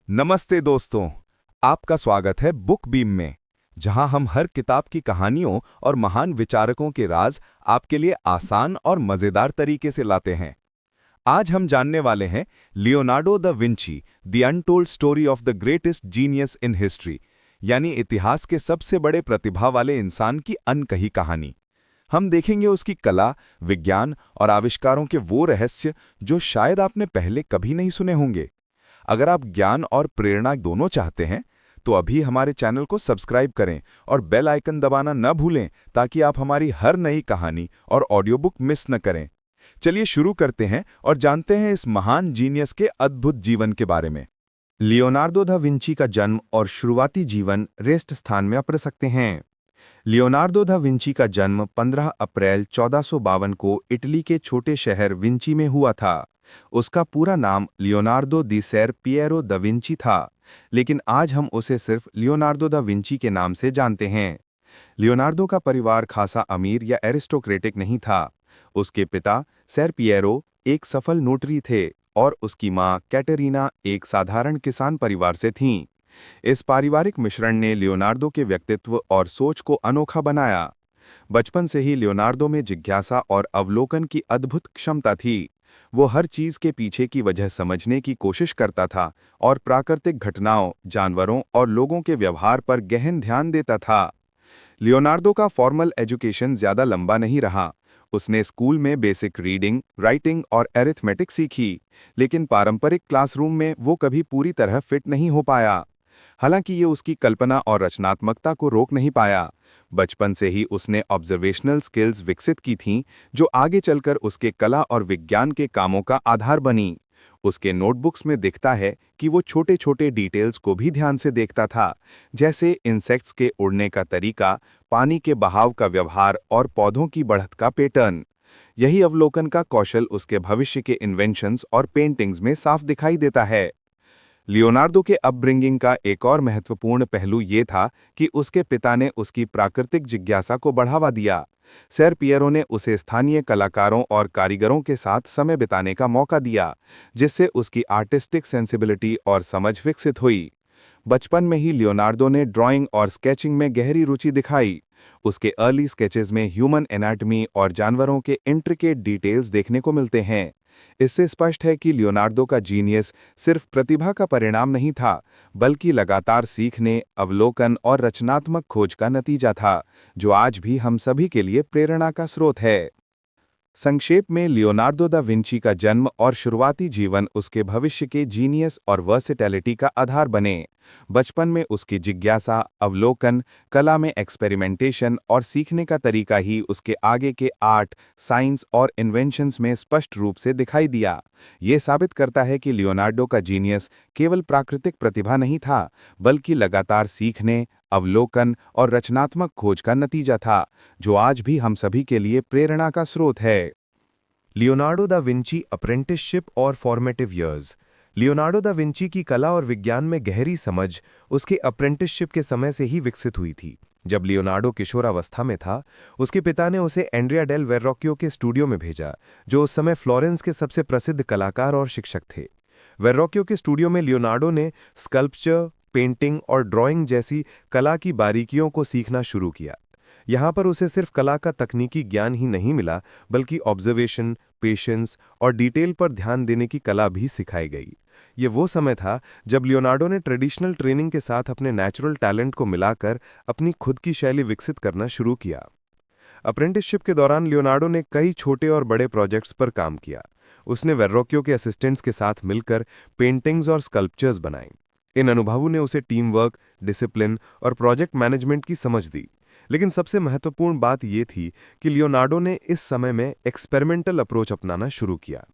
नमस्ते दोस्तों। आपका स्वागत है बुक बीम में, जहां हम हर किताब की कहानियों और महान विचारकों के राज आपके लिए आसान और मजेदार तरीके से लाते हैं। आज हम जानने वाले हैं Leonardo da Vinci, the untold story of the greatest genius in history, यानी इतिहास के सबसे बड़े प्रतिभा वाले इंसान की अनकही कहानी। हम देखेंगे उसकी कला, विज्ञान और आविष्कारों के वो रहस्य जो शायद आपने पहले कभी नहीं सुने होंगे। अगर आप ज्ञान और प्रेरणा दोनों चाहते हैं, तो अभी हमारे चैनल को सब्सक्राइब करें और बेल आइकन दबाना न भूलें ताकि आप हमारी हर नई कहानी और ऑडियो बुक मिस न करें। चलिए शुरू करते हैं और जानते हैं इस महान जीनियस के अद्भुत जीवन के बारे में। लियोनार्डो दा विंची का जन्म और शुरुआती जीवन रेस्ट स्थान में आप पढ़ सकते हैं। लियोनार्डो दा विंची का जन्म 15 अप्रैल 1452 को इटली के छोटे शहर विंची में हुआ था। उसका पूरा नाम लियोनार्डो दी सेर पिएरो दा विंची था, लेकिन आज हम उसे सिर्फ लियोनार्डो दा विंची के नाम से जानते हैं। लियोनार्डो का परिवार खासा अमीर या एरिस्टोक्रेटिक नहीं था। उसके पिता सेर पिएरो एक सफल नोटरी थे और उसकी मां कैटरीना एक साधारण किसान परिवार से थीं। इस पारिवारिक मिश्रण ने लियोनार्डो के व्यक्तित्व और सोच को अनोखा बनाया। बचपन से ही लियोनार्डो में जिज्ञासा और अवलोकन की अद्भुत क्षमता थी। वो हर चीज के पीछे की वजह समझने की कोशिश करता था और प्राकृतिक घटनाओं, जानवरों और लोगों के व्यवहार पर गहन ध्यान देता था। लियोनार्डो का फॉर्मल एजुकेशन ज्यादा लंबा नहीं रहा। उसने स्कूल में बेसिक रीडिंग, राइटिंग और एरिथमेटिक सीखी, लेकिन पारंपरिक क्लासरूम में वो कभी पूरी तरह फिट नहीं हो पाया। हालांकि ये उसकी कल्पना और रचनात्मकता को रोक नहीं पाया। बचपन से ही उसने ऑब्जर्वेशनल स्किल्स विकसित की थीं, जो आगे चलकर उसके कला और विज्ञान के कामों का आधार बनी। उसके नोटबुक्स में दिखता है कि वो छोटे छोटे डिटेल्स को भी ध्यान से देखता था, जैसे इंसेक्ट्स के उड़ने का तरीका, पानी के बहाव का व्यवहार और पौधों की बढ़त का पैटर्न। यही अवलोकन का कौशल उसके भविष्य के इन्वेंशंस और पेंटिंग्स में साफ दिखाई देता है। लियोनार्डो के अपब्रिंगिंग का एक और महत्वपूर्ण पहलू ये था कि उसके पिता ने उसकी प्राकृतिक जिज्ञासा को बढ़ावा दिया। सर पियरो ने उसे स्थानीय कलाकारों और कारीगरों के साथ समय बिताने का मौका दिया, जिससे उसकी आर्टिस्टिक सेंसिबिलिटी और समझ विकसित हुई। बचपन में ही लियोनार्डो ने ड्राइंग और स्केचिंग में गहरी रुचि दिखाई। उसके अर्ली स्केचेस में ह्यूमन एनाटॉमी और जानवरों के इंट्रिकेट डिटेल्स देखने को मिलते हैं। इससे स्पष्ट है कि लियोनार्डो का जीनियस सिर्फ प्रतिभा का परिणाम नहीं था, बल्कि लगातार सीखने, अवलोकन और रचनात्मक खोज का नतीजा था, जो आज भी हम सभी के लिए प्रेरणा का स्रोत है। संक्षेप में, लियोनार्डो दा विंची का जन्म और शुरुआती जीवन उसके भविष्य के जीनियस और वर्सेटैलिटी का आधार बने। बचपन में उसकी जिज्ञासा, अवलोकन, कला में एक्सपेरिमेंटेशन और सीखने का तरीका ही उसके आगे के आर्ट, साइंस और इन्वेंशंस में स्पष्ट रूप से दिखाई दिया। ये साबित करता है कि लियोनार्डो का जीनियस केवल प्राकृतिक प्रतिभा नहीं था, बल्कि लगातार सीखने, अवलोकन और रचनात्मक खोज का नतीजा था, जो आज भी हम सभी के लिए प्रेरणा का स्रोत है। लियोनार्डो दा विंची अप्रेंटिसशिप और formative years. Leonardo da Vinci की कला और विज्ञान में गहरी समझ उसके अप्रेंटिसशिप के समय से ही विकसित हुई थी। जब लियोनार्डो किशोरावस्था में था, उसके पिता ने उसे एंड्रिया डेल वेर्रोक्यो के स्टूडियो में भेजा, जो उस समय फ्लोरेंस के सबसे प्रसिद्ध कलाकार और शिक्षक थे। वेर्रोक्यो के स्टूडियो में लियोनार्डो ने स्कल्पचर, पेंटिंग और ड्राइंग जैसी कला की बारीकियों को सीखना शुरू किया। यहाँ पर उसे सिर्फ कला का तकनीकी ज्ञान ही नहीं मिला, बल्कि ऑब्जर्वेशन, पेशेंस और डिटेल पर ध्यान देने की कला भी सिखाई गई। ये वो समय था जब लियोनार्डो ने ट्रेडिशनल ट्रेनिंग के साथ अपने नेचुरल टैलेंट को मिलाकर अपनी खुद की शैली विकसित करना शुरू किया। अप्रेंटिसशिप के दौरान लियोनार्डो ने कई छोटे और बड़े प्रोजेक्ट्स पर काम किया। उसने वेर्रोक्यो के असिस्टेंट्स के साथ मिलकर पेंटिंग्स और स्कल्पचर्स बनाए। इन अनुभवों ने उसे टीम वर्क, डिसिप्लिन और प्रोजेक्ट मैनेजमेंट की समझ दी। लेकिन सबसे महत्वपूर्ण बात यह थी कि लियोनार्डो ने इस समय में एक्सपेरिमेंटल अप्रोच अपनाना शुरू किया।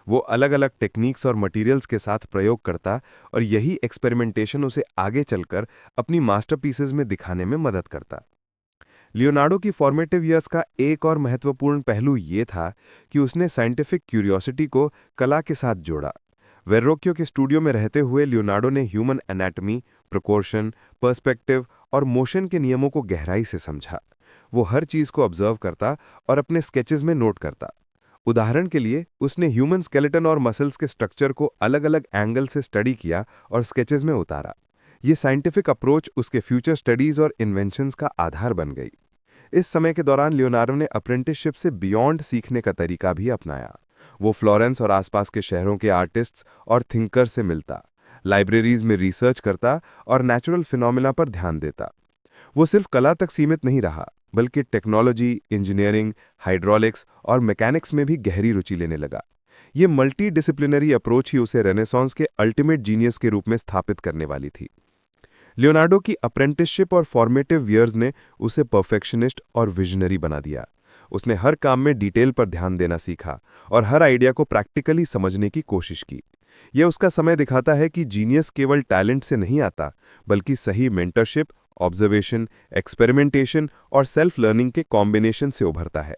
वो अलग अलग टेक्निक्स और मटेरियल्स के साथ प्रयोग करता, और यही एक्सपेरिमेंटेशन उसे आगे चलकर अपनी मास्टरपीसेस में दिखाने में मदद करता। लियोनार्डो की फॉर्मेटिव ईयर्स का एक और महत्वपूर्ण पहलू ये था कि उसने साइंटिफिक क्यूरियोसिटी को कला के साथ जोड़ा। वेर्रोक्यो के स्टूडियो में रहते हुए लियोनार्डो ने ह्यूमन एनाटॉमी, प्रोपोर्शन, पर्सपेक्टिव और मोशन के नियमों को गहराई से समझा। वो हर चीज को ऑब्जर्व करता और अपने स्केचेस में नोट करता। उदाहरण के लिए उसने ह्यूमन स्केलेटन और मसल्स के स्ट्रक्चर को अलग अलग एंगल से स्टडी किया और स्केचेस में उतारा। ये साइंटिफिक अप्रोच उसके फ्यूचर स्टडीज और इन्वेंशंस का आधार बन गई। इस समय के दौरान लियोनार्डो ने अप्रेंटिसशिप से बियॉन्ड सीखने का तरीका भी अपनाया। वो फ्लोरेंस और आसपास के शहरों के आर्टिस्ट्स और थिंकर से मिलता, लाइब्रेरीज में रिसर्च करता और नेचुरल फिनोमिना पर ध्यान देता। वो सिर्फ कला तक सीमित नहीं रहा, बल्कि टेक्नोलॉजी, इंजीनियरिंग, हाइड्रोलिक्स और मैकेनिक्स में भी गहरी रुचि लेने लगा। ये मल्टी डिसिप्लिनरी अप्रोच ही उसे रेनेसांस के अल्टीमेट जीनियस के रूप में स्थापित करने वाली थी। लियोनार्डो की अप्रेंटिसशिप और फॉर्मेटिव ईयर्स ने उसे परफेक्शनिस्ट और विजनरी बना दिया। उसने हर काम में डिटेल पर ध्यान देना सीखा और हर आइडिया को प्रैक्टिकली समझने की कोशिश की। यह उसका समय दिखाता है कि जीनियस केवल टैलेंट से नहीं आता, बल्कि सही मेंटरशिप, ऑब्जर्वेशन, एक्सपेरिमेंटेशन और सेल्फ लर्निंग के कॉम्बिनेशन से उभरता है।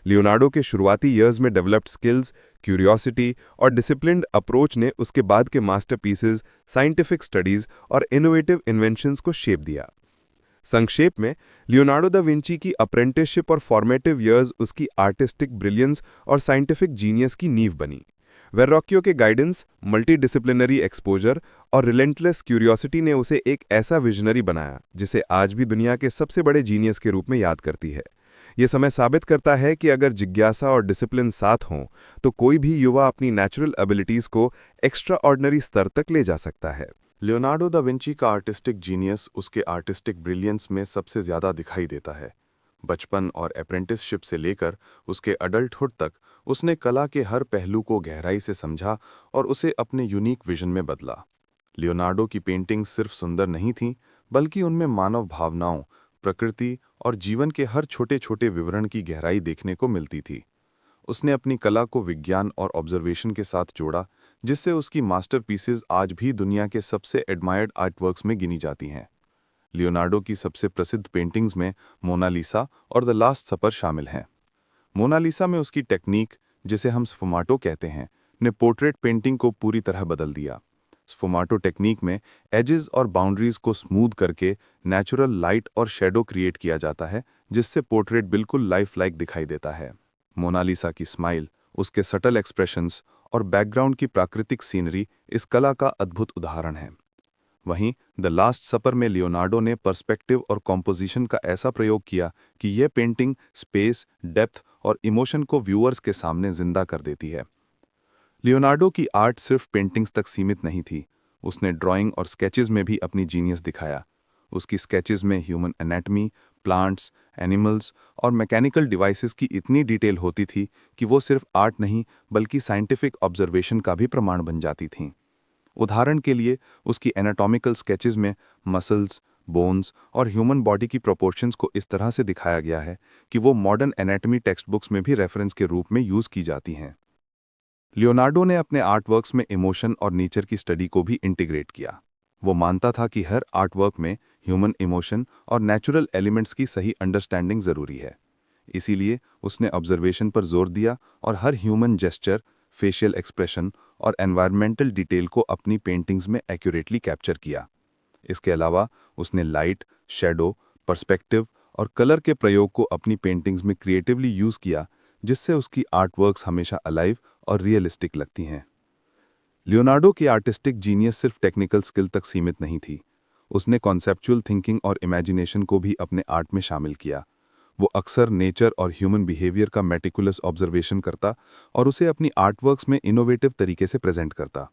लियोनार्डो के शुरुआती ईयर्स में डेवलप्ड स्किल्स, क्यूरियोसिटी और डिसिप्लिन्ड अप्रोच ने उसके बाद के मास्टरपीसेस, साइंटिफिक स्टडीज और इनोवेटिव इन्वेंशंस को शेप दिया। संक्षेप में, लियोनार्डो दा विंची की अप्रेंटिसशिप और फॉर्मेटिव ईयर्स उसकी आर्टिस्टिक ब्रिलियंस और साइंटिफिक जीनियस की नींव बनी। वेर्रोक्यो के गाइडेंस, मल्टीडिसिप्लिनरी एक्सपोजर और रिलेंटलेस क्यूरियोसिटी ने उसे एक ऐसा विजनरी बनाया जिसे आज भी दुनिया के सबसे बड़े जीनियस के रूप में याद करती है। ये समय साबित करता है कि अगर जिज्ञासा और डिसिप्लिन साथ हों, तो कोई भी युवा अपनी नेचुरल एबिलिटीज को एक्स्ट्रा ऑर्डिनरी स्तर तक ले जा सकता है। लियोनार्डो दा विंची का आर्टिस्टिक जीनियस उसके आर्टिस्टिक ब्रिलियंस में सबसे ज़्यादा दिखाई देता है। बचपन और अप्रेंटिसशिप से लेकर उसके अडल्टहुड तक उसने कला के हर पहलू को गहराई से समझा और उसे अपने यूनिक विजन में बदला। लियोनार्डो की पेंटिंग्स सिर्फ सुंदर नहीं थीं, बल्कि उनमें मानव भावनाओं, प्रकृति और जीवन के हर छोटे छोटे विवरण की गहराई देखने को मिलती थी। उसने अपनी कला को विज्ञान और ऑब्जर्वेशन के साथ जोड़ा, जिससे उसकी मास्टरपीसेस आज भी दुनिया के सबसे एडमायर्ड आर्टवर्क्स में गिनी जाती हैं। लियोनार्डो की सबसे प्रसिद्ध पेंटिंग्स में मोनालिसा और द लास्ट सपर शामिल हैं। मोनालिसा में उसकी टेक्निक, जिसे हम स्फुमाटो कहते हैं, ने पोर्ट्रेट पेंटिंग को पूरी तरह बदल दिया। स्फुमाटो टेक्निक में एजेस और बाउंड्रीज को स्मूथ करके नेचुरल लाइट और शेडो क्रिएट किया जाता है, जिससे पोर्ट्रेट बिल्कुल लाइफ लाइक दिखाई देता है। मोनालिसा की स्माइल, उसके सटल एक्सप्रेशंस और बैकग्राउंड की प्राकृतिक सीनरी इस कला का अद्भुत उदाहरण है। वहीं द लास्ट सपर में लियोनार्डो ने पर्सपेक्टिव और कॉम्पोजिशन का ऐसा प्रयोग किया कि यह पेंटिंग स्पेस, डेप्थ और इमोशन को व्यूअर्स के सामने जिंदा कर देती है। लियोनार्डो की आर्ट सिर्फ पेंटिंग्स तक सीमित नहीं थी, उसने ड्राइंग और स्केचेस में भी अपनी जीनियस दिखाया। उसकी स्केचेस में ह्यूमन एनाटमी, प्लांट्स, एनिमल्स और मैकेनिकल डिवाइसेस की इतनी डिटेल होती थी कि वो सिर्फ आर्ट नहीं, बल्कि साइंटिफिक ऑब्जर्वेशन का भी प्रमाण बन जाती थीं। उदाहरण के लिए, उसकी एनाटॉमिकल स्केचेस में मसल्स, बोन्स और ह्यूमन बॉडी की प्रोपोर्शंस को इस तरह से दिखाया गया है कि वो मॉडर्न एनाटमी टेक्स्ट बुक्स में भी रेफरेंस के रूप में यूज की जाती हैं। लियोनार्डो ने अपने आर्टवर्क्स में इमोशन और नेचर की स्टडी को भी इंटीग्रेट किया। वो मानता था कि हर आर्टवर्क में ह्यूमन इमोशन और नेचुरल एलिमेंट्स की सही अंडरस्टैंडिंग ज़रूरी है। इसीलिए उसने ऑब्जर्वेशन पर जोर दिया और हर ह्यूमन जेस्चर, फेशियल एक्सप्रेशन और एनवायरमेंटल डिटेल को अपनी पेंटिंग्स में एक्यूरेटली कैप्चर किया। इसके अलावा उसने लाइट, शेडो, पर्सपेक्टिव और कलर के प्रयोग को अपनी पेंटिंग्स में क्रिएटिवली यूज़ किया, जिससे उसकी आर्टवर्क्स हमेशा अलाइव और रियलिस्टिक लगती हैं। लियोनार्डो की आर्टिस्टिक जीनियस सिर्फ टेक्निकल स्किल तक सीमित नहीं थी। उसने कॉन्सेप्चुअल थिंकिंग और इमेजिनेशन को भी अपने आर्ट में शामिल किया। वो अक्सर नेचर और ह्यूमन बिहेवियर का मेटिकुलस ऑब्जर्वेशन करता और उसे अपनी आर्टवर्क्स में इनोवेटिव तरीके से प्रेजेंट करता।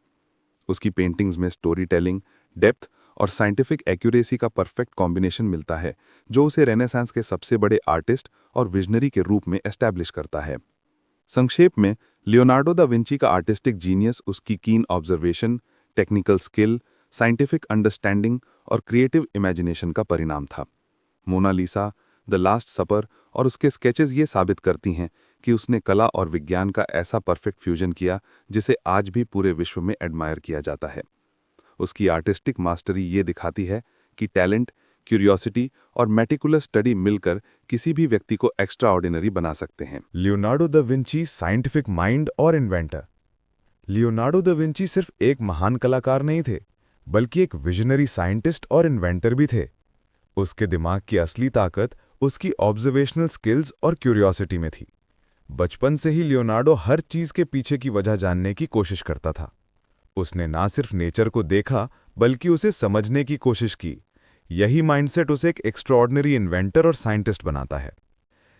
उसकी पेंटिंग्स में स्टोरी टेलिंग, डेप्थ और साइंटिफिक एक्यूरेसी का परफेक्ट कॉम्बिनेशन मिलता है, जो उसे रेनेसांस के सबसे बड़े आर्टिस्ट और विजनरी के रूप में एस्टैब्लिश करता है। संक्षेप में, लियोनार्डो दा विंची का आर्टिस्टिक जीनियस उसकी कीन observation, technical skill, scientific understanding और क्रिएटिव इमेजिनेशन का परिणाम था। मोनालिसा, द लास्ट सपर और उसके स्केचेस ये साबित करती हैं कि उसने कला और विज्ञान का ऐसा परफेक्ट फ्यूजन किया जिसे आज भी पूरे विश्व में एडमायर किया जाता है। उसकी आर्टिस्टिक मास्टरी ये दिखाती है कि टैलेंट, क्यूरियोसिटी और मेटिकुलस स्टडी मिलकर किसी भी व्यक्ति को एक्स्ट्रा ऑर्डिनरी बना सकते हैं। Leonardo da Vinci scientific mind और इन्वेंटर। लियोनार्डो दा विंची सिर्फ एक महान कलाकार नहीं थे, बल्कि एक विजनरी साइंटिस्ट और इन्वेंटर भी थे। उसके दिमाग की असली ताकत उसकी ऑब्जर्वेशनल स्किल्स और क्यूरियोसिटी में थी। बचपन से ही लियोनार्डो हर चीज के पीछे की वजह जानने की कोशिश करता था। उसने ना सिर्फ नेचर को देखा बल्कि उसे समझने की कोशिश की। यही माइंडसेट उसे एक एक्स्ट्राऑर्डिनरी इन्वेंटर और साइंटिस्ट बनाता है।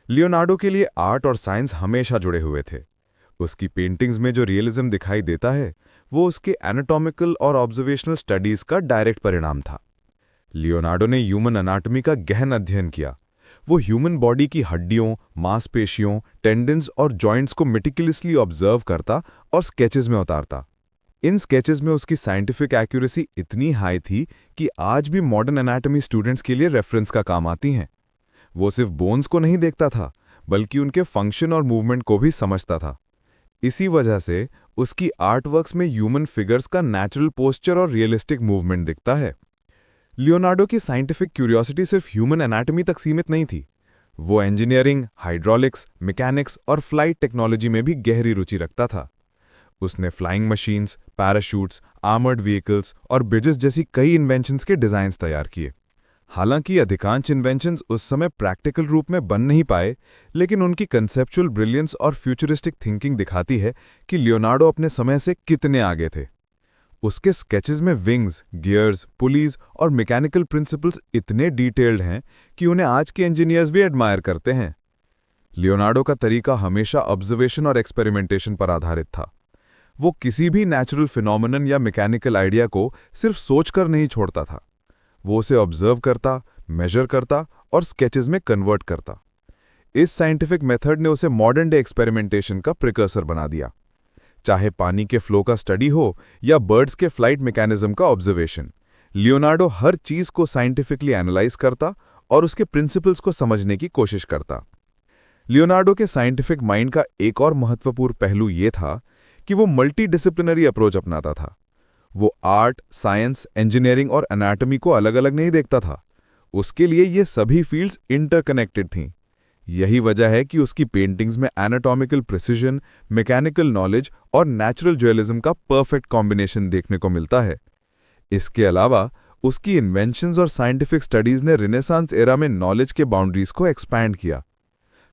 लियोनार्डो के लिए आर्ट और साइंस हमेशा जुड़े हुए थे। उसकी पेंटिंग्स में जो रियलिज्म दिखाई देता है वो उसके एनाटॉमिकल और ऑब्जर्वेशनल स्टडीज का डायरेक्ट परिणाम था। लियोनार्डो ने ह्यूमन एनाटॉमी का गहन अध्ययन किया। वो ह्यूमन बॉडी की हड्डियों, मांसपेशियों, टेंडन्स और जॉइंट्स को मेटिकुलसली ऑब्जर्व करता और स्केचेस में उतारता। इन स्केचेस में उसकी साइंटिफिक एक्यूरेसी इतनी हाई थी कि आज भी मॉडर्न एनाटॉमी स्टूडेंट्स के लिए रेफरेंस का काम आती हैं। वो सिर्फ बोन्स को नहीं देखता था बल्कि उनके फंक्शन और मूवमेंट को भी समझता था। इसी वजह से उसकी आर्टवर्क्स में ह्यूमन फिगर्स का नेचुरल पोस्चर और रियलिस्टिक मूवमेंट दिखता है। लियोनार्डो की साइंटिफिक क्यूरियोसिटी सिर्फ ह्यूमन एनाटॉमी तक सीमित नहीं थी। वो इंजीनियरिंग, हाइड्रोलिक्स, मैकेनिक्स और फ्लाइट टेक्नोलॉजी में भी गहरी रुचि रखता था। उसने flying machines, parachutes, armoured vehicles और ब्रिजेस जैसी कई इन्वेंशंस के डिज़ाइंस तैयार किए। हालांकि अधिकांश इन्वेंशंस उस समय प्रैक्टिकल रूप में बन नहीं पाए, लेकिन उनकी कंसेप्चुअल ब्रिलियंस और फ्यूचरिस्टिक थिंकिंग दिखाती है कि लियोनार्डो अपने समय से कितने आगे थे। उसके स्केचेस में विंग्स, गियर्स, पुलीज और मैकेनिकल प्रिंसिपल्स इतने डिटेल्ड हैं कि उन्हें आज के इंजीनियर्स भी एडमायर करते हैं। लियोनार्डो का तरीका हमेशा ऑब्जर्वेशन और एक्सपेरिमेंटेशन पर आधारित था। वो किसी भी नेचुरल फिनोमिनन या मैकेनिकल आइडिया को सिर्फ सोचकर नहीं छोड़ता था। वो उसे ऑब्जर्व करता, मेजर करता और स्केचेस में कन्वर्ट करता। इस साइंटिफिक मेथड ने उसे मॉडर्न डे एक्सपेरिमेंटेशन का प्रिकर्सर बना दिया। चाहे पानी के फ्लो का स्टडी हो या बर्ड्स के फ्लाइट मैकेनिज्म का ऑब्जर्वेशन, लियोनार्डो हर चीज को साइंटिफिकली एनालाइज करता और उसके प्रिंसिपल्स को समझने की कोशिश करता। लियोनार्डो के साइंटिफिक माइंड का एक और महत्वपूर्ण पहलू ये था कि वो मल्टी डिसिप्लिनरी अप्रोच अपनाता था। वो आर्ट, साइंस, इंजीनियरिंग और एनाटॉमी को अलग अलग नहीं देखता था। उसके लिए ये सभी फील्ड्स इंटरकनेक्टेड थीं। यही वजह है कि उसकी पेंटिंग्स में एनाटॉमिकल प्रिसिजन, मैकेनिकल नॉलेज और नेचुरल रियलिज्म का परफेक्ट कॉम्बिनेशन देखने को मिलता है। इसके अलावा उसकी इन्वेंशंस और साइंटिफिक स्टडीज ने रिनेसांस एरा में नॉलेज के बाउंड्रीज को एक्सपैंड किया।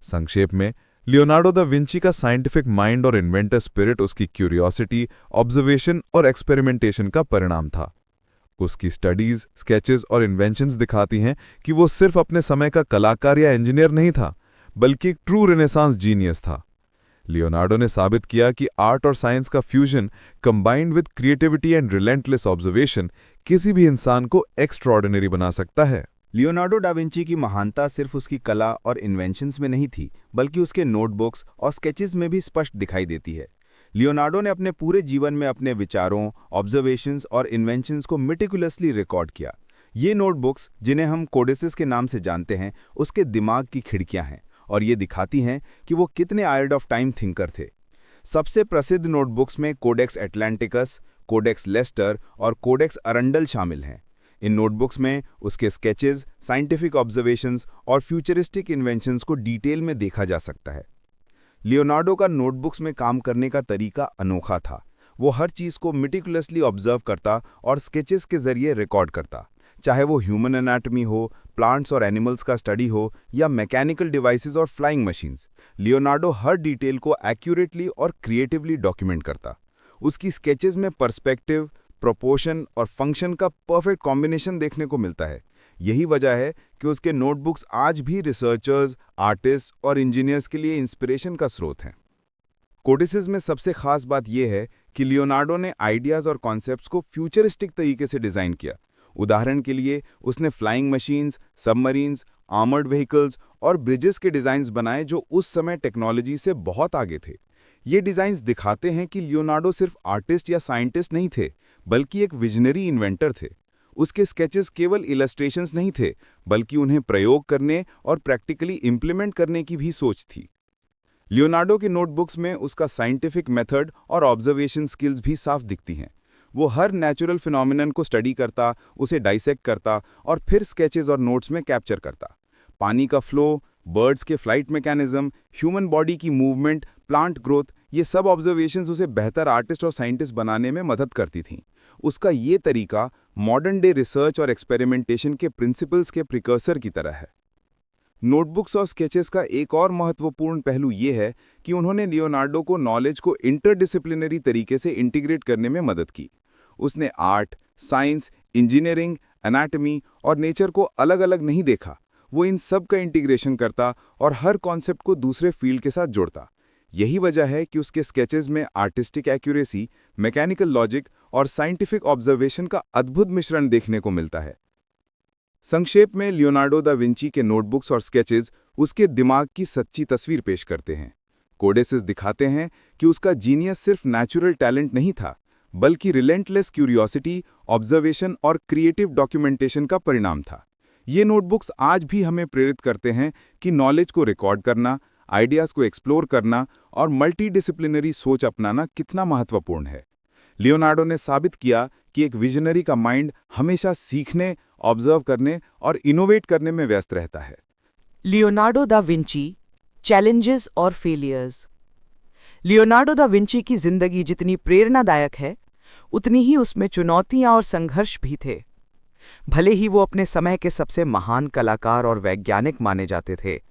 संक्षेप में, लियोनार्डो दा विंची का साइंटिफिक माइंड और इन्वेंटर स्पिरिट उसकी क्यूरियोसिटी, ऑब्जर्वेशन और एक्सपेरिमेंटेशन का परिणाम था। उसकी स्टडीज, स्केचेस और इन्वेंशंस दिखाती हैं कि वो सिर्फ अपने समय का कलाकार या इंजीनियर नहीं था, बल्कि एक ट्रू रेनेसांस जीनियस था। लियोनार्डो ने साबित किया कि आर्ट और साइंस का fusion combined with creativity and relentless observation किसी भी इंसान को एक्स्ट्राऑर्डिनरी बना सकता है। लियोनार्डो डा विंची की महानता सिर्फ उसकी कला और इन्वेंशंस में नहीं थी, बल्कि उसके नोटबुक्स और स्केचेस में भी स्पष्ट दिखाई देती है। लियोनार्डो ने अपने पूरे जीवन में अपने विचारों, ऑब्जर्वेशंस और इन्वेंशंस को मेटिकुलसली रिकॉर्ड किया। ये नोटबुक्स, जिन्हें हम कोडेसेस के नाम से जानते हैं, उसके दिमाग की खिड़कियां हैं और ये दिखाती हैं कि वो कितने आयर्ड ऑफ टाइम थिंकर थे। सबसे प्रसिद्ध नोटबुक्स में कोडेक्स एटलांटिकस, कोडेक्स लेस्टर और कोडेक्स अरंडल शामिल हैं। इन नोटबुक्स में उसके स्केचेस, साइंटिफिक ऑब्जर्वेशंस और फ्यूचरिस्टिक इन्वेंशंस को डिटेल में देखा जा सकता है। लियोनार्डो का नोटबुक्स में काम करने का तरीका अनोखा था। वो हर चीज़ को मेटिकुलसली ऑब्जर्व करता और स्केचेस के जरिए रिकॉर्ड करता, चाहे वो ह्यूमन एनाटॉमी हो, प्लांट्स और एनिमल्स का स्टडी हो या मैकेनिकल डिवाइसेस और फ्लाइंग मशीन्स। लियोनार्डो हर डिटेल को एक्यूरेटली और क्रिएटिवली डॉक्यूमेंट करता। उसकी स्केचेस में पर्सपेक्टिव, प्रोपोर्शन और फंक्शन का परफेक्ट कॉम्बिनेशन देखने को मिलता है। यही वजह है कि उसके नोटबुक्स आज भी रिसर्चर्स, आर्टिस्ट और इंजीनियर्स के लिए इंस्पिरेशन का स्रोत हैं। कोडेसेस में सबसे खास बात यह है कि लियोनार्डो ने आइडियाज़ और कॉन्सेप्ट्स को फ्यूचरिस्टिक तरीके से डिज़ाइन किया। उदाहरण के लिए उसने flying machines, submarines, armoured vehicles और ब्रिजेस के डिज़ाइंस बनाए जो उस समय टेक्नोलॉजी से बहुत आगे थे। ये डिज़ाइंस दिखाते हैं कि लियोनार्डो सिर्फ आर्टिस्ट या साइंटिस्ट नहीं थे, बल्कि एक विजनरी इन्वेंटर थे। उसके स्केचेस केवल इलस्ट्रेशंस नहीं थे, बल्कि उन्हें प्रयोग करने और प्रैक्टिकली इम्प्लीमेंट करने की भी सोच थी। लियोनार्डो के नोटबुक्स में उसका साइंटिफिक मेथड और ऑब्जर्वेशन स्किल्स भी साफ दिखती हैं। वो हर नेचुरल फिनोमिनन को स्टडी करता, उसे डाइसेक्ट करता और फिर स्केचेस और नोट्स में कैप्चर करता। पानी का फ्लो, बर्ड्स के फ्लाइट मैकेनिज्म, ह्यूमन बॉडी की मूवमेंट, प्लांट ग्रोथ, ये सब ऑब्जर्वेशंस उसे बेहतर आर्टिस्ट और साइंटिस्ट बनाने में मदद करती थीं। उसका ये तरीका मॉडर्न डे रिसर्च और एक्सपेरिमेंटेशन के प्रिंसिपल्स के प्रिकर्सर की तरह है। नोटबुक्स और स्केचेस का एक और महत्वपूर्ण पहलू ये है कि उन्होंने लियोनार्डो को नॉलेज को इंटरडिसिप्लिनरी तरीके से इंटीग्रेट करने में मदद की। उसने आर्ट, साइंस, इंजीनियरिंग, एनाटॉमी और नेचर को अलग अलग नहीं देखा। वो इन सब का इंटीग्रेशन करता और हर कॉन्सेप्ट को दूसरे फील्ड के साथ जोड़ता। यही वजह है कि उसके स्केचेस में आर्टिस्टिक एक्यूरेसी, मैकेनिकल लॉजिक और साइंटिफिक ऑब्जर्वेशन का अद्भुत मिश्रण देखने को मिलता है। संक्षेप में, लियोनार्डो दा विंची के नोटबुक्स और स्केचेस उसके दिमाग की सच्ची तस्वीर पेश करते हैं। कोडेसिस दिखाते हैं कि उसका जीनियस सिर्फ नेचुरल टैलेंट नहीं था, बल्कि रिलेंटलेस क्यूरियोसिटी, ऑब्जर्वेशन और क्रिएटिव डॉक्यूमेंटेशन का परिणाम था। ये नोटबुक्स आज भी हमें प्रेरित करते हैं कि नॉलेज को रिकॉर्ड करना, आइडियाज़ को एक्सप्लोर करना और मल्टीडिसिप्लिनरी सोच अपनाना कितना महत्वपूर्ण है। लियोनार्डो ने साबित किया कि एक विजनरी का माइंड हमेशा सीखने, ऑब्जर्व करने और इनोवेट करने में व्यस्त रहता है। लियोनार्डो दा विंची, चैलेंजेस और फेलियर्स। लियोनार्डो दा विंची की जिंदगी जितनी प्रेरणादायक है, उतनी ही उसमें चुनौतियां और संघर्ष भी थे। भले ही वो अपने समय के सबसे महान कलाकार और वैज्ञानिक माने जाते थे,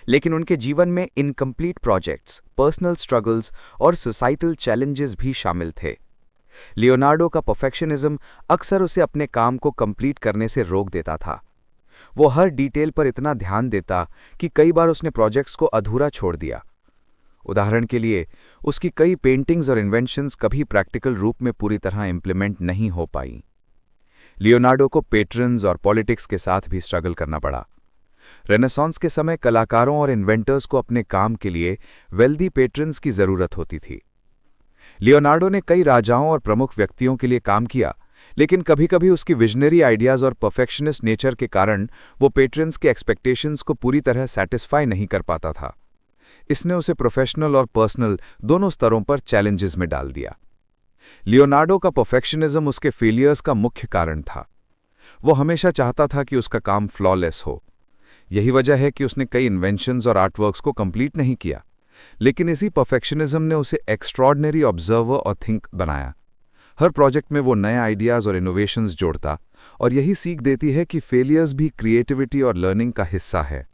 लेकिन उनके जीवन में इनकम्प्लीट प्रोजेक्ट्स, पर्सनल स्ट्रगल्स और सोसाइटल चैलेंजेस भी शामिल थे। लियोनार्डो का परफेक्शनिज्म अक्सर उसे अपने काम को कंप्लीट करने से रोक देता था। वो हर डिटेल पर इतना ध्यान देता कि कई बार उसने प्रोजेक्ट्स को अधूरा छोड़ दिया। उदाहरण के लिए, उसकी कई पेंटिंग्स और इन्वेंशंस कभी प्रैक्टिकल रूप में पूरी तरह इम्प्लीमेंट नहीं हो पाई। लियोनार्डो को पेट्रन्स और पॉलिटिक्स के साथ भी स्ट्रगल करना पड़ा। रेनेसांस के समय कलाकारों और इन्वेंटर्स को अपने काम के लिए वेल्दी पेट्रन्स की जरूरत होती थी। लियोनार्डो ने कई राजाओं और प्रमुख व्यक्तियों के लिए काम किया, लेकिन कभी-कभी उसकी विजनरी आइडियाज और परफेक्शनिस्ट नेचर के कारण वो पेट्रन्स के एक्सपेक्टेशंस को पूरी तरह सेटिस्फाई नहीं कर पाता था। इसने उसे प्रोफेशनल और पर्सनल दोनों स्तरों पर चैलेंजेस में डाल दिया। लियोनार्डो का परफेक्शनिज्म उसके फेलियर्स का मुख्य कारण था। वो हमेशा चाहता था कि उसका काम फ्लॉलेस हो। यही वजह है कि उसने कई इन्वेंशंस और आर्टवर्क्स को कंप्लीट नहीं किया, लेकिन इसी परफेक्शनिज्म ने उसे एक्स्ट्रॉर्डिनरी ऑब्जर्वर और थिंक बनाया। हर प्रोजेक्ट में वो नए आइडियाज़ और इनोवेशंस जोड़ता, और यही सीख देती है कि फेलियर्स भी क्रिएटिविटी और लर्निंग का हिस्सा है।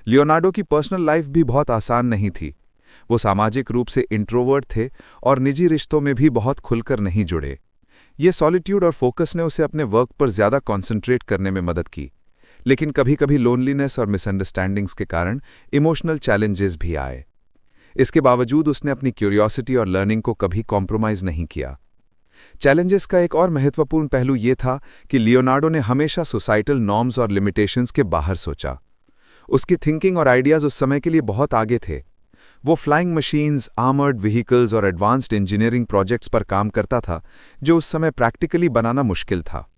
लियोनार्डो की पर्सनल लाइफ भी बहुत आसान नहीं थी। वो सामाजिक रूप से इंट्रोवर्ट थे और निजी रिश्तों में भी बहुत खुलकर नहीं जुड़े। ये सॉलिट्यूड और फोकस ने उसे अपने वर्क पर ज़्यादा कॉन्सेंट्रेट करने में मदद की, लेकिन कभी-कभी लोनलीनेस और मिसअंडरस्टैंडिंग्स के कारण इमोशनल चैलेंजेस भी आए। इसके बावजूद उसने अपनी क्यूरियोसिटी और लर्निंग को कभी कॉम्प्रोमाइज़ नहीं किया। चैलेंजेस का एक और महत्वपूर्ण पहलू ये था कि लियोनार्डो ने हमेशा सोसाइटल नॉर्म्स और लिमिटेशंस के बाहर सोचा। उसकी थिंकिंग और आइडियाज़ उस समय के लिए बहुत आगे थे। वो फ्लाइंग मशीन्स, आर्मर्ड व्हीकल्स और एडवांस्ड इंजीनियरिंग प्रोजेक्ट्स पर काम करता था, जो उस समय प्रैक्टिकली बनाना मुश्किल था।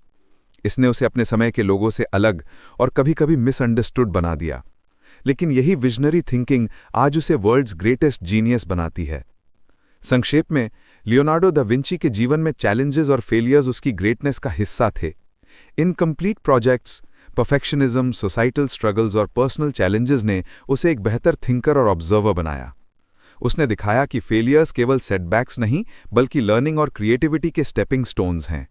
इसने उसे अपने समय के लोगों से अलग और कभी-कभी मिसअंडरस्टूड बना दिया। लेकिन यही विजनरी थिंकिंग आज उसे वर्ल्ड्स ग्रेटेस्ट जीनियस बनाती है। संक्षेप में, लियोनार्डो दा विंची के जीवन में चैलेंजेस और फेलियर्स उसकी ग्रेटनेस का हिस्सा थे। Incomplete projects, perfectionism, societal struggles और पर्सनल चैलेंजेस ने उसे एक बेहतर थिंकर और ऑब्जर्वर बनाया। उसने दिखाया कि फेलियर्स केवल सेटबैक्स नहीं, बल्कि लर्निंग और क्रिएटिविटी के स्टेपिंग स्टोन्स हैं।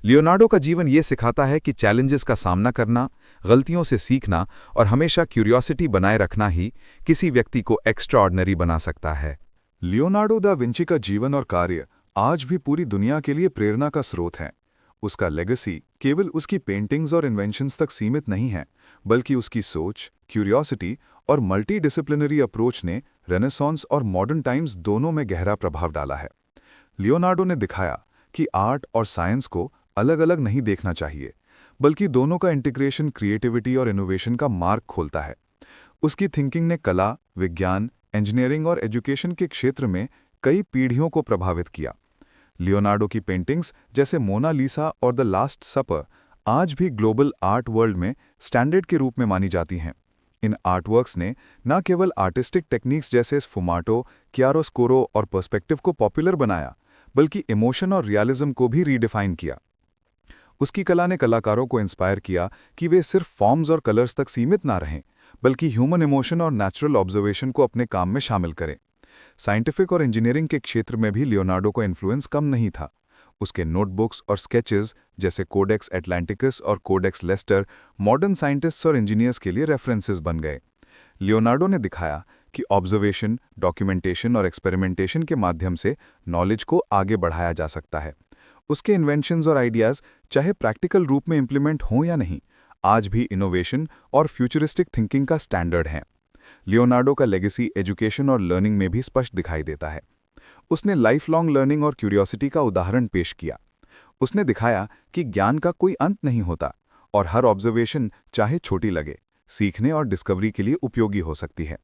लियोनार्डो का जीवन ये सिखाता है कि चैलेंजेस का सामना करना, गलतियों से सीखना और हमेशा क्यूरियोसिटी बनाए रखना ही किसी व्यक्ति को एक्स्ट्राऑर्डिनरी बना सकता है। लियोनार्डो दा विंची का जीवन और कार्य आज भी पूरी दुनिया के लिए प्रेरणा का स्रोत है। उसका लेगेसी केवल उसकी पेंटिंग्स और इन्वेंशंस तक सीमित नहीं है, बल्कि उसकी सोच, क्यूरियोसिटी और मल्टीडिसिप्लिनरी अप्रोच ने रेनेसांस और मॉडर्न टाइम्स दोनों में गहरा प्रभाव डाला है। लियोनार्डो ने दिखाया कि आर्ट और साइंस को अलग अलग नहीं देखना चाहिए, बल्कि दोनों का इंटीग्रेशन क्रिएटिविटी और इनोवेशन का मार्ग खोलता है। उसकी थिंकिंग ने कला, विज्ञान, इंजीनियरिंग और एजुकेशन के क्षेत्र में कई पीढ़ियों को प्रभावित किया। लियोनार्डो की पेंटिंग्स जैसे मोना लिसा और द लास्ट सपर आज भी ग्लोबल आर्ट वर्ल्ड में स्टैंडर्ड के रूप में मानी जाती हैं। इन आर्टवर्क्स ने न केवल आर्टिस्टिक टेक्निक्स जैसे स्फुमाटो, क्यारोस्कोरो और पर्सपेक्टिव को पॉपुलर बनाया, बल्कि इमोशन और रियलिज्म को भी रीडिफाइन किया। उसकी कला ने कलाकारों को इंस्पायर किया कि वे सिर्फ फॉर्म्स और कलर्स तक सीमित ना रहें, बल्कि ह्यूमन इमोशन और नेचुरल ऑब्जर्वेशन को अपने काम में शामिल करें। साइंटिफिक और इंजीनियरिंग के क्षेत्र में भी लियोनार्डो का इन्फ्लुएंस कम नहीं था। उसके नोटबुक्स और स्केचेस जैसे कोडेक्स एटलांटिकस और कोडेक्स लेस्टर मॉडर्न साइंटिस्ट्स और इंजीनियर्स के लिए रेफरेंसेस बन गए। लियोनार्डो ने दिखाया कि ऑब्जर्वेशन, डॉक्यूमेंटेशन और एक्सपेरिमेंटेशन के माध्यम से नॉलेज को आगे बढ़ाया जा सकता है। उसके इन्वेंशंस और आइडियाज़ चाहे प्रैक्टिकल रूप में इम्प्लीमेंट हों या नहीं, आज भी इनोवेशन और फ्यूचरिस्टिक थिंकिंग का स्टैंडर्ड है। लियोनार्डो का लेगेसी एजुकेशन और लर्निंग में भी स्पष्ट दिखाई देता है। उसने लाइफ लॉन्ग लर्निंग और क्यूरियोसिटी का उदाहरण पेश किया। उसने दिखाया कि ज्ञान का कोई अंत नहीं होता और हर ऑब्जर्वेशन, चाहे छोटी लगे, सीखने और डिस्कवरी के लिए उपयोगी हो सकती है।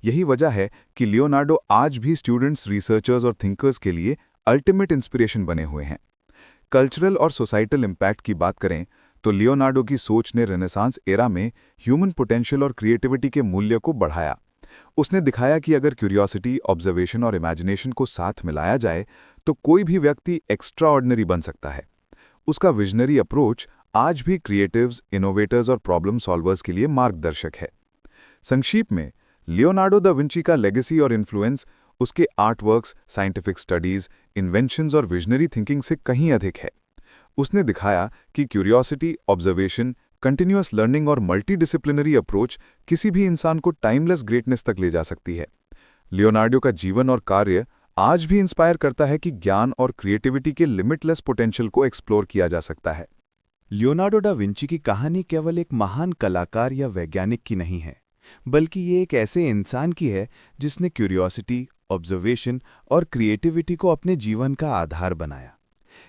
यही वजह है कि लियोनार्डो आज भी स्टूडेंट्स, रिसर्चर्स और थिंकर्स के लिए अल्टीमेट इंस्पिरेशन बने हुए हैं। कल्चरल और सोसाइटल इम्पैक्ट की बात करें तो लियोनार्डो की सोच ने रेनेसांस एरा में ह्यूमन पोटेंशियल और क्रिएटिविटी के मूल्य को बढ़ाया। उसने दिखाया कि अगर क्यूरियोसिटी, ऑब्जर्वेशन और इमेजिनेशन को साथ मिलाया जाए तो कोई भी व्यक्ति एक्स्ट्राऑर्डिनरी बन सकता है। उसका विजनरी अप्रोच आज भी क्रिएटिव्स, इनोवेटर्स और प्रॉब्लम सॉल्वर्स के लिए मार्गदर्शक है। संक्षेप में, लियोनार्डो दा विंची का लेगेसी और इन्फ्लुएंस उसके आर्टवर्क्स, साइंटिफिक स्टडीज, इन्वेंशंस और विजनरी थिंकिंग से कहीं अधिक है। उसने दिखाया कि क्यूरियोसिटी, ऑब्जर्वेशन, कंटिन्यूअस लर्निंग और मल्टीडिसिप्लिनरी अप्रोच किसी भी इंसान को टाइमलेस ग्रेटनेस तक ले जा सकती है। लियोनार्डो का जीवन और कार्य आज भी इंस्पायर करता है कि ज्ञान और क्रिएटिविटी के लिमिटलेस पोटेंशियल को एक्सप्लोर किया जा सकता है। लियोनार्डो डा विंची की कहानी केवल एक महान कलाकार या वैज्ञानिक की नहीं है, बल्कि ये एक ऐसे इंसान की है जिसने क्यूरियोसिटी, ऑब्जर्वेशन और क्रिएटिविटी को अपने जीवन का आधार बनाया।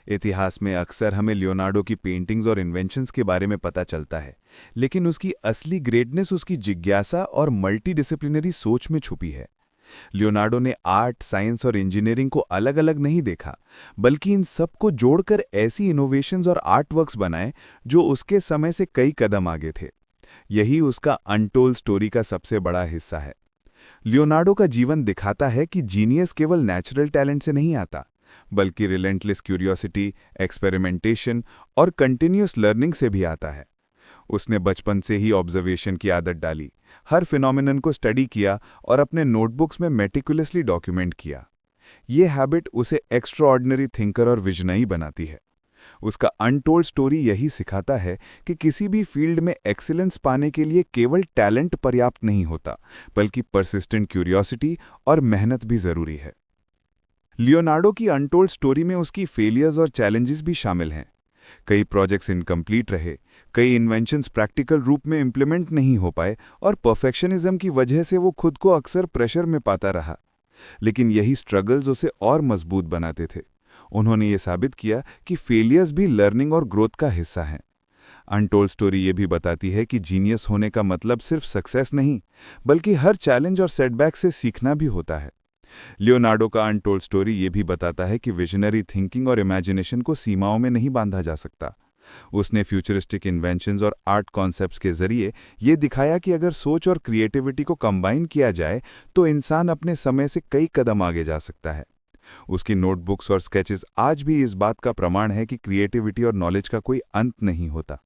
इतिहास में अक्सर हमें लियोनार्डो की पेंटिंग्स और इन्वेंशंस के बारे में पता चलता है, लेकिन उसकी असली ग्रेटनेस उसकी जिज्ञासा और मल्टीडिसिप्लिनरी सोच में छुपी है। लियोनार्डो ने आर्ट, साइंस और इंजीनियरिंग को अलग अलग नहीं देखा, बल्कि इन सब को जोड़कर ऐसी इनोवेशंस और आर्टवर्क्स बनाए जो उसके समय से कई कदम आगे थे। यही उसका अनटोल्ड स्टोरी का सबसे बड़ा हिस्सा है। लियोनार्डो का जीवन दिखाता है कि जीनियस केवल नेचुरल टैलेंट से नहीं आता, बल्कि रिलेंटलेस क्यूरियोसिटी, एक्सपेरिमेंटेशन और कंटिन्यूअस लर्निंग से भी आता है। उसने बचपन से ही ऑब्जर्वेशन की आदत डाली, हर फिनोमिनन को स्टडी किया और अपने नोटबुक्स में मेटिकुलसली डॉक्यूमेंट किया। ये हैबिट उसे एक्स्ट्राऑर्डिनरी थिंकर और विजनरी बनाती है। उसका अनटोल्ड स्टोरी यही सिखाता है कि किसी भी फील्ड में एक्सीलेंस पाने के लिए केवल टैलेंट पर्याप्त नहीं होता, बल्कि परसिस्टेंट क्यूरियोसिटी और मेहनत भी जरूरी है। लियोनार्डो की अनटोल्ड स्टोरी में उसकी फेलियर्स और चैलेंजेस भी शामिल हैं। कई प्रोजेक्ट्स इनकम्प्लीट रहे, कई इन्वेंशंस प्रैक्टिकल रूप में इम्प्लीमेंट नहीं हो पाए और परफेक्शनिज्म की वजह से वो खुद को अक्सर प्रेशर में पाता रहा। लेकिन यही स्ट्रगल्स उसे और मजबूत बनाते थे। उन्होंने ये साबित किया कि फेलियर्स भी लर्निंग और ग्रोथ का हिस्सा हैं। अनटोल्ड स्टोरी ये भी बताती है कि जीनियस होने का मतलब सिर्फ सक्सेस नहीं, बल्कि हर चैलेंज और सेटबैक से सीखना भी होता है। लियोनार्डो का अनटोल्ड स्टोरी ये भी बताता है कि विजनरी थिंकिंग और इमेजिनेशन को सीमाओं में नहीं बांधा जा सकता। उसने फ्यूचरिस्टिक इन्वेंशंस और आर्ट कॉन्सेप्ट्स के जरिए ये दिखाया कि अगर सोच और क्रिएटिविटी को कंबाइन किया जाए तो इंसान अपने समय से कई कदम आगे जा सकता है। उसकी नोटबुक्स और स्केचेस आज भी इस बात का प्रमाण है कि क्रिएटिविटी और नॉलेज का कोई अंत नहीं होता।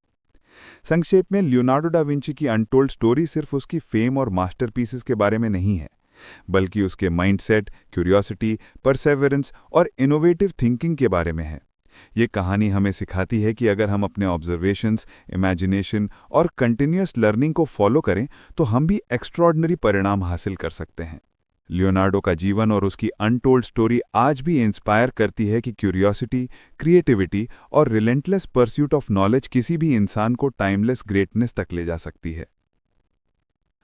संक्षेप में, लियोनार्डो डा विंची की अनटोल्ड स्टोरी सिर्फ उसकी फेम और मास्टरपीसेस के बारे में नहीं है, बल्कि उसके माइंडसेट, क्यूरियोसिटी, परसेवरेंस और इनोवेटिव थिंकिंग के बारे में है। ये कहानी हमें सिखाती है कि अगर हम अपने ऑब्जर्वेशंस, इमेजिनेशन और कंटिन्यूअस लर्निंग को फॉलो करें तो हम भी एक्स्ट्राऑर्डिनरी परिणाम हासिल कर सकते हैं। लियोनार्डो का जीवन और उसकी अनटोल्ड स्टोरी आज भी इंस्पायर करती है कि क्यूरियोसिटी, क्रिएटिविटी और रिलेंटलेस परस्यूट ऑफ नॉलेज किसी भी इंसान को टाइमलेस ग्रेटनेस तक ले जा सकती है।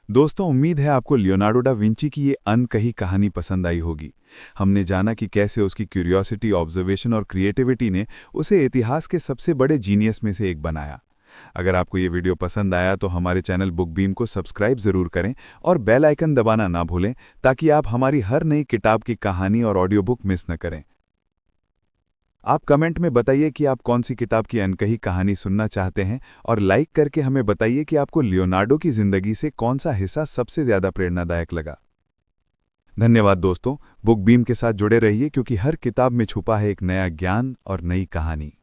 दोस्तों, उम्मीद है आपको लियोनार्डो डा विंची की ये अनकही कहानी पसंद आई होगी। हमने जाना कि कैसे उसकी क्यूरियोसिटी, ऑब्जर्वेशन और क्रिएटिविटी ने उसे इतिहास के सबसे बड़े जीनियस में से एक बनाया। अगर आपको ये वीडियो पसंद आया तो हमारे चैनल बुक बीम को सब्सक्राइब जरूर करें और बेल आइकन दबाना ना भूलें, ताकि आप हमारी हर नई किताब की कहानी और ऑडियो बुक मिस न करें। आप कमेंट में बताइए कि आप कौन सी किताब की अनकही कहानी सुनना चाहते हैं और लाइक करके हमें बताइए कि आपको लियोनार्डो की जिंदगी से कौन सा हिस्सा सबसे ज्यादा प्रेरणादायक लगा। धन्यवाद दोस्तों, बुक बीम के साथ जुड़े रहिए क्योंकि हर किताब में छुपा है एक नया ज्ञान और नई कहानी।